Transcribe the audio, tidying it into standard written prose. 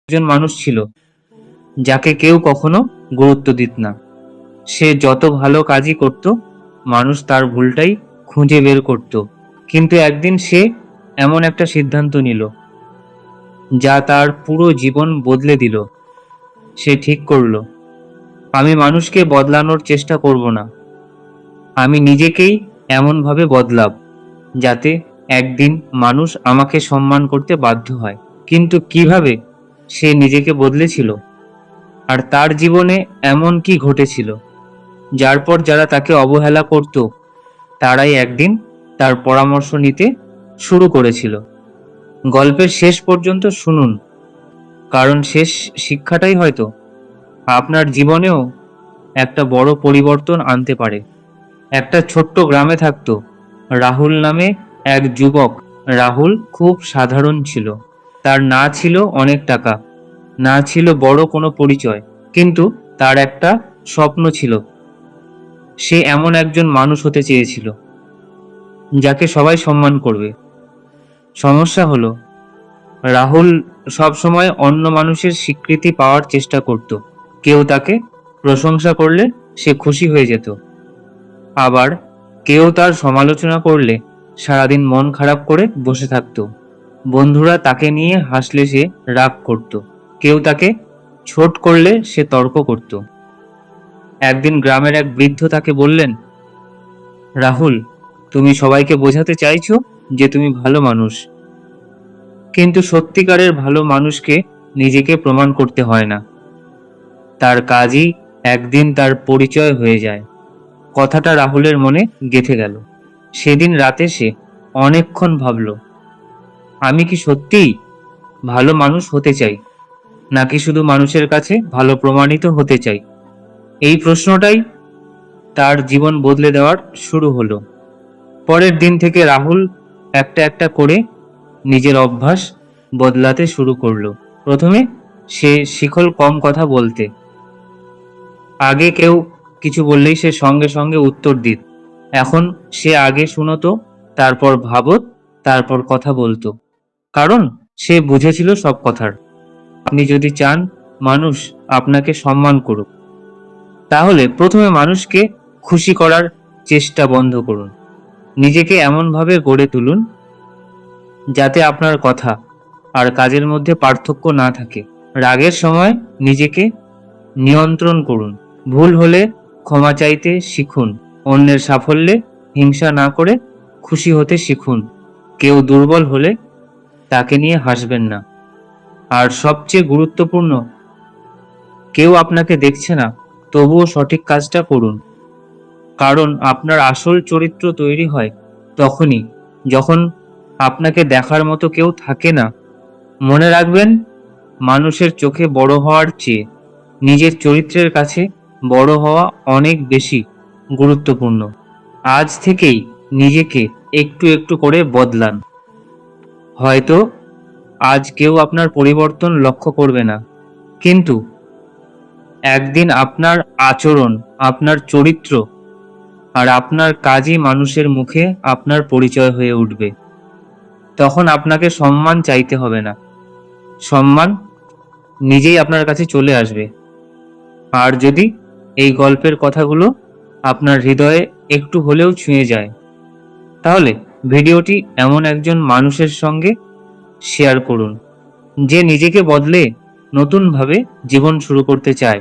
একজন মানুষ ছিল যাকে কেউ কখনো গুরুত্ব দিত না। সে যত ভালো কাজই করত, মানুষ তার ভুলটাই খুঁজে বের করত। কিন্তু একদিন সে এমন একটা সিদ্ধান্ত নিল যা তার পুরো জীবন বদলে দিল। সে ঠিক করলো, আমি মানুষকে বদলানোর চেষ্টা করব না, আমি নিজেকেই এমনভাবে বদলাব যাতে একদিন মানুষ আমাকে সম্মান করতে বাধ্য হয়। কিন্তু কিভাবে সে নিজেকে বদলেছিল, আর তার জীবনে এমন কি ঘটেছিল যার পর যারা তাকে অবহেলা করত তারাই একদিন তার পরামর্শ নিতে শুরু করেছিল। গল্পের শেষ পর্যন্ত শুনুন, কারণ শেষ শিক্ষাটাই হয়তো আপনার জীবনেও একটা বড় পরিবর্তন আনতে পারে। একটা ছোট্ট গ্রামে থাকতো রাহুল নামে এক যুবক। রাহুল খুব সাধারণ ছিল। তার না ছিল অনেক টাকা, না ছিল বড় কোনো পরিচয়, কিন্তু তার একটা স্বপ্ন ছিল। সে এমন একজন মানুষ হতে চেয়েছিল যাকে সবাই সম্মান করবে। সমস্যা হলো, রাহুল সবসময় অন্য মানুষের স্বীকৃতি পাওয়ার চেষ্টা করত। কেউ তাকে প্রশংসা করলে সে খুশি হয়ে যেত, আবার কেউ তার সমালোচনা করলে সারাদিন মন খারাপ করে বসে থাকতো। বন্ধুরা তাকে নিয়ে হাসলে সে রাগ করত, কেউ তাকে ছোট করলে সে তর্ক করত। একদিন গ্রামের এক বৃদ্ধ তাকে বললেন, রাহুল, তুমি সবাইকে বোঝাতে চাইছো যে তুমি ভালো মানুষ, কিন্তু সত্যিকারের ভালো মানুষকে নিজেকে প্রমাণ করতে হয় না, তার কাজই একদিন তার পরিচয় হয়ে যায়। কথাটা রাহুলের মনে গেঁথে গেল। সেদিন রাতে সে অনেকক্ষণ ভাবল, আমি কি সত্যিই ভালো মানুষ হতে চাই, নাকি শুধু মানুষের কাছে ভালো প্রমাণিত হতে চাই? এই প্রশ্নটাই তার জীবন বদলে দেওয়ার শুরু হলো। পরের দিন থেকে রাহুল একটা একটা করে নিজের অভ্যাস বদলাতে শুরু করলো। প্রথমে সে শিখল কম কথা বলতে। আগে কেউ কিছু বললেই সে সঙ্গে সঙ্গে উত্তর দিত। এখন সে আগে শুনতো, তারপর ভাবত, তারপর কথা বলতো। কারণ সে বুঝেছিল সব কথার। আপনি যদি চান মানুষ আপনাকে সম্মান করুক, তাহলে প্রথমে মানুষকে খুশি করার চেষ্টা বন্ধ করুন। নিজেকে এমনভাবে গড়ে তুলুন যাতে আপনার কথা আর কাজের মধ্যে পার্থক্য না থাকে। রাগের সময় নিজেকে নিয়ন্ত্রণ করুন। ভুল হলে ক্ষমা চাইতে শিখুন। অন্যের সাফল্যে হিংসা না করে খুশি হতে শিখুন। কেউ দুর্বল হলে তাকে নিয়ে হাসবেন না। আর সবচেয়ে গুরুত্বপূর্ণ, কেউ আপনাকে দেখছে না, তবুও সঠিক কাজটা করুন। কারণ আপনার আসল চরিত্র তৈরি হয় তখনই যখন আপনাকে দেখার মতো কেউ থাকে না। মনে রাখবেন, মানুষের চোখে বড় হওয়ার চেয়ে নিজের চরিত্রের কাছে বড় হওয়া অনেক বেশি গুরুত্বপূর্ণ। আজ থেকেই নিজেকে একটু একটু করে বদলান। হয়তো আজ কেউ আপনার পরিবর্তন লক্ষ্য করবে না, কিন্তু একদিন আপনার আচরণ, আপনার চরিত্র আর আপনার কাজই মানুষের মুখে আপনার পরিচয় হয়ে উঠবে। তখন আপনাকে সম্মান চাইতে হবে না, সম্মান নিজেই আপনার কাছে চলে আসবে। আর যদি এই গল্পের কথাগুলো আপনার হৃদয়ে একটু হলেও ছুঁয়ে যায়, তাহলে ভিডিওটি এমন একজন মানুষের সঙ্গে শেয়ার করুন যে নিজেকে বদলে নতুনভাবে জীবন শুরু করতে চায়।